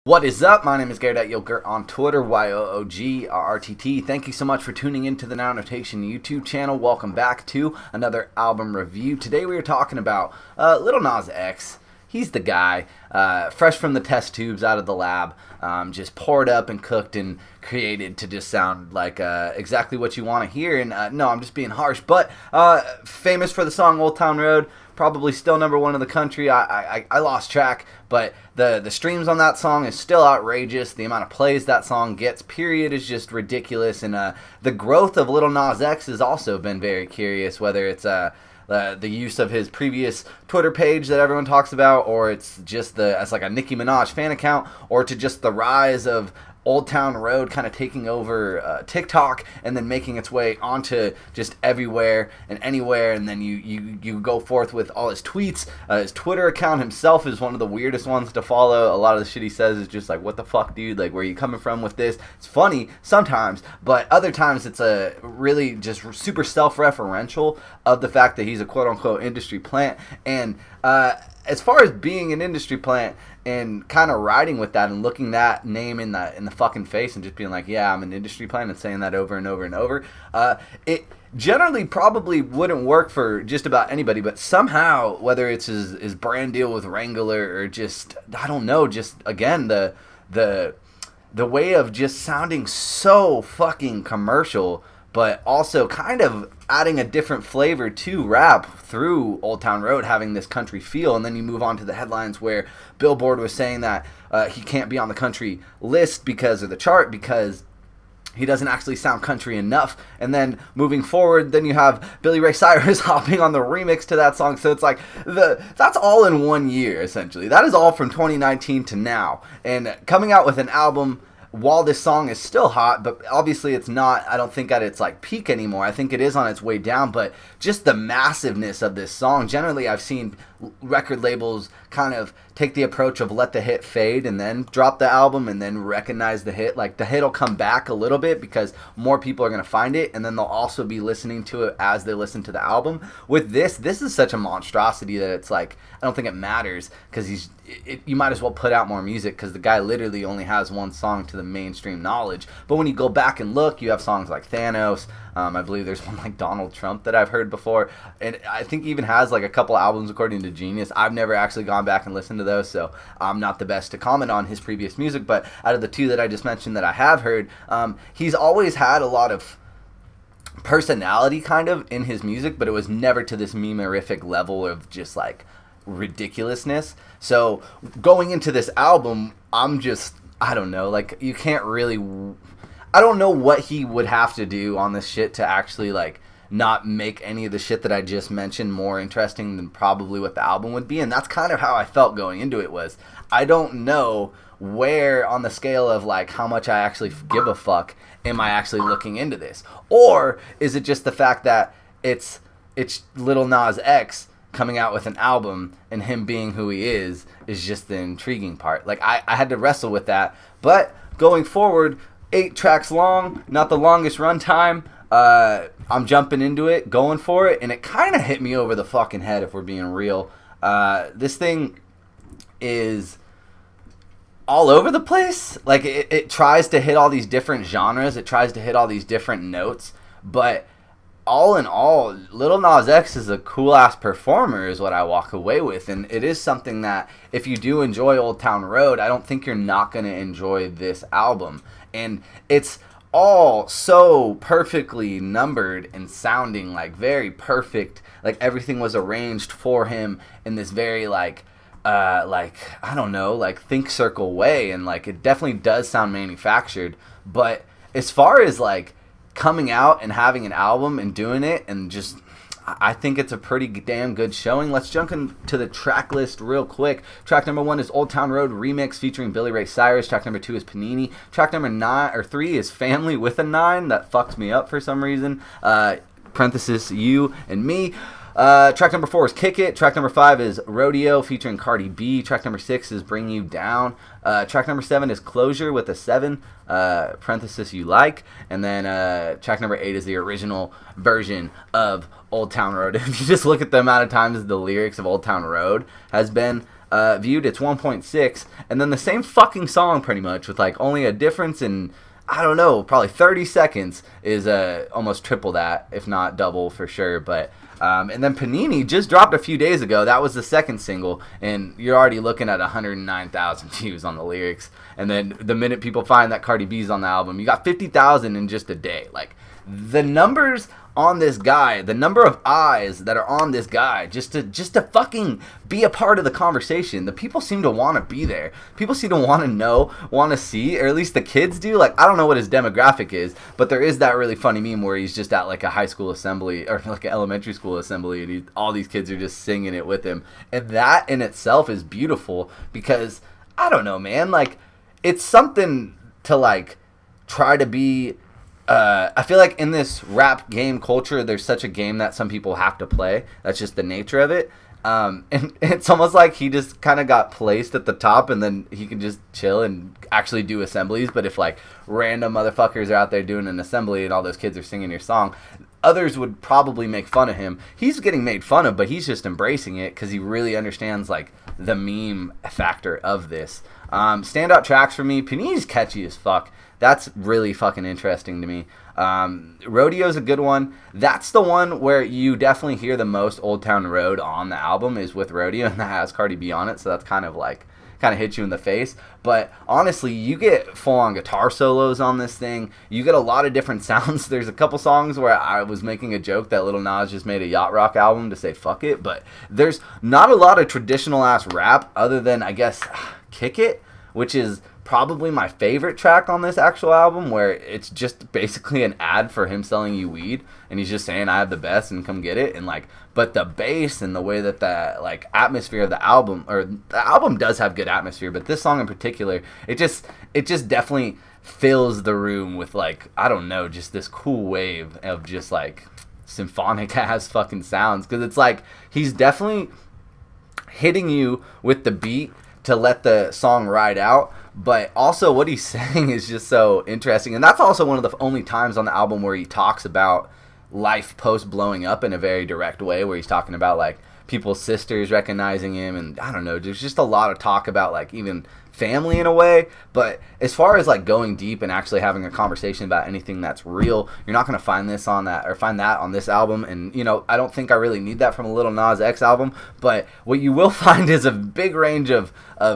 What is up? My name is Garrett on Twitter, YOOGRRTT. Thank you so much for tuning into the Now Notation YouTube channel. Welcome back to another album review. Today we are talking about Lil Nas X. He's the guy, fresh from the test tubes out of the lab, just poured up and cooked and created to just sound like exactly what you want to hear. And no, I'm just being harsh, but famous for the song Old Town Road. Probably still number one in the country. I lost track, but the streams on that song is still outrageous. The amount of plays that song gets, period, is just ridiculous. And the growth of Lil Nas X has also been very curious, whether it's the use of his previous Twitter page that everyone talks about, or it's just as like a Nicki Minaj fan account, or to just the rise of Old Town Road kind of taking over TikTok and then making its way onto just everywhere and anywhere. And then you go forth with all his tweets. His Twitter account himself is one of the weirdest ones to follow. A lot of the shit he says is just like, what the fuck, dude? Like, where are you coming from with this? It's funny sometimes, but other times it's a really just super self-referential of the fact that he's a quote-unquote industry plant. And as far as being an industry plant and kind of riding with that and looking that name in the fucking face and just being like, yeah, I'm an industry plant, and saying that over and over and over, it generally probably wouldn't work for just about anybody. But somehow, whether it's his brand deal with Wrangler or just, I don't know, just again the way of just sounding so fucking commercial, but also kind of adding a different flavor to rap through Old Town Road, having this country feel. And then you move on to the headlines where Billboard was saying that he can't be on the country list because of the chart, because he doesn't actually sound country enough. And then moving forward, then you have Billy Ray Cyrus hopping on the remix to that song. So it's like, that's all in 1 year, essentially. That is all from 2019 to now. And coming out with an album while this song is still hot, but obviously it's not, I don't think, at its like peak anymore. I think it is on its way down, but just the massiveness of this song. Generally, I've seen record labels kind of take the approach of let the hit fade and then drop the album and then recognize the hit. Like, the hit will come back a little bit because more people are going to find it, and then they'll also be listening to it as they listen to the album. With this is such a monstrosity that it's like, I don't think it matters, because you might as well put out more music, because the guy literally only has one song to the mainstream knowledge. But when you go back and look, you have songs like Thanos. I believe there's one like Donald Trump that I've heard before, and I think he even has like a couple albums according to Genius. I've never actually gone back and listened to those, so I'm not the best to comment on his previous music. But out of the two that I just mentioned that I have heard, he's always had a lot of personality kind of in his music, but it was never to this meme-erific level of just like ridiculousness. So going into this album, I don't know, like, you can't really, I don't know what he would have to do on this shit to actually like not make any of the shit that I just mentioned more interesting than probably what the album would be. And that's kind of how I felt going into it. Was I don't know where on the scale of like how much I actually give a fuck am I actually looking into this, or is it just the fact that it's Lil Nas X coming out with an album and him being who he is just the intriguing part. Like, I had to wrestle with that. But going forward, 8 tracks long, not the longest runtime. I'm jumping into it, going for it, and it kind of hit me over the fucking head, if we're being real. This thing is all over the place. Like, it tries to hit all these different genres. It tries to hit all these different notes. But all in all, Lil Nas X is a cool-ass performer is what I walk away with. And it is something that, if you do enjoy Old Town Road, I don't think you're not going to enjoy this album. And it's all so perfectly numbered and sounding like very perfect. Like, everything was arranged for him in this very like I don't know, like think circle way. And like, it definitely does sound manufactured. But as far as like coming out and having an album and doing it, and just, I think it's a pretty damn good showing. Let's jump into the track list real quick. Track number 1 is Old Town Road Remix featuring Billy Ray Cyrus. Track number 2 is Panini. Track number 3 is Family with a 9. That fucks me up for some reason. Parenthesis, you and me. Track number 4 is Kick It. Track number 5 is Rodeo featuring Cardi B. Track number 6 is Bring You Down. Track number 7 is Closure with a 7, parenthesis, you like. And then track number 8 is the original version of Old Town Road. If you just look at the amount of times the lyrics of Old Town Road has been viewed, it's 1.6, and then the same fucking song pretty much with like only a difference in, I don't know, probably 30 seconds is almost triple that, if not double for sure. But and then Panini just dropped a few days ago. That was the second single, and you're already looking at 109,000 views on the lyrics. And then the minute people find that Cardi B's on the album, you got 50,000 in just a day. Like, the numbers on this guy, the number of eyes that are on this guy, just to fucking be a part of the conversation. The people seem to want to be there. People seem to want to know, want to see, or at least the kids do. Like, I don't know what his demographic is, but there is that really funny meme where he's just at like a high school assembly or like an elementary school assembly, and all these kids are just singing it with him. And that in itself is beautiful because, I don't know, man, like, it's something to like try to be. I feel like in this rap game culture, there's such a game that some people have to play. That's just the nature of it. And it's almost like he just kind of got placed at the top, and then he can just chill and actually do assemblies. But if like random motherfuckers are out there doing an assembly and all those kids are singing your song, others would probably make fun of him. He's getting made fun of, but he's just embracing it because he really understands like the meme factor of this. Standout tracks for me, Panini's catchy as fuck. That's really fucking interesting to me. Rodeo's a good one. That's the one where you definitely hear the most Old Town Road on the album is with Rodeo, and that has Cardi B on it, so that's kind of hits you in the face. But honestly, you get full-on guitar solos on this thing. You get a lot of different sounds. There's a couple songs where I was making a joke that Lil Nas just made a yacht rock album to say fuck it, but there's not a lot of traditional-ass rap other than, I guess, Kick It, which is probably my favorite track on this actual album, where it's just basically an ad for him selling you weed, and he's just saying I have the best and come get it. And like, but the bass and the way that like atmosphere of the album, or the album does have good atmosphere, but this song in particular, it just definitely fills the room with like, I don't know, just this cool wave of just like symphonic ass fucking sounds, because it's like he's definitely hitting you with the beat to let the song ride out, but also what he's saying is just so interesting. And that's also one of the only times on the album where he talks about life post blowing up in a very direct way, where he's talking about like people's sisters recognizing him, and I don't know, there's just a lot of talk about like even family in a way. But as far as like going deep and actually having a conversation about anything that's real, you're not going to find this on that, or find that on this album. And you know, I don't think I really need that from a Lil Nas X album, but what you will find is a big range of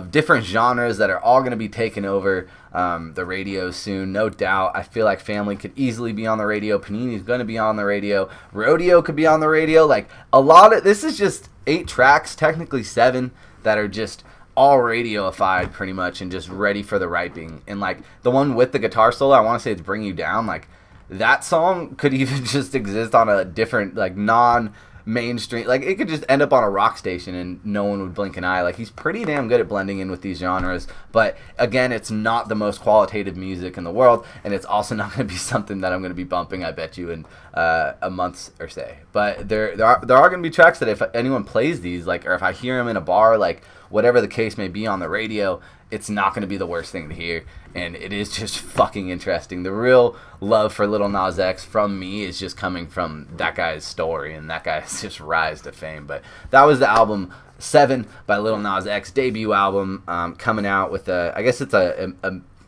different genres that are all going to be taking over the radio soon, no doubt. I feel like Family could easily be on the radio. Panini's going to be on the radio. Rodeo could be on the radio. Like, a lot of this is just 8 tracks, technically 7, that are just all radioified pretty much and just ready for the riping. And like the one with the guitar solo, I want to say it's Bring You Down. Like, that song could even just exist on a different, like, non-mainstream, like it could just end up on a rock station and no one would blink an eye. Like, he's pretty damn good at blending in with these genres, but again, it's not the most qualitative music in the world, and it's also not going to be something that I'm going to be bumping, I bet you, in a month or say. But there are going to be tracks that if anyone plays these, like, or if I hear them in a bar, like whatever the case may be on the radio, it's not going to be the worst thing to hear, and it is just fucking interesting. The real love for Lil Nas X from me is just coming from that guy's story, and that guy's just rise to fame. But that was the album 7 by Lil Nas X, debut album, coming out with I guess it's a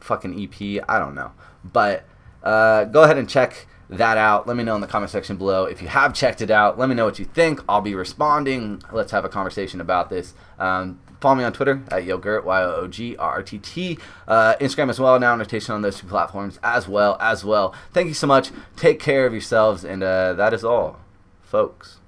fucking EP, I don't know. But go ahead and check that out. Let me know in the comment section below if you have checked it out. Let me know what you think. I'll be responding. Let's have a conversation about this. Follow me on Twitter at YoGarrett, YoGRRTT. Instagram as well, now notation on those 2 platforms as well. Thank you so much. Take care of yourselves, and that is all, folks.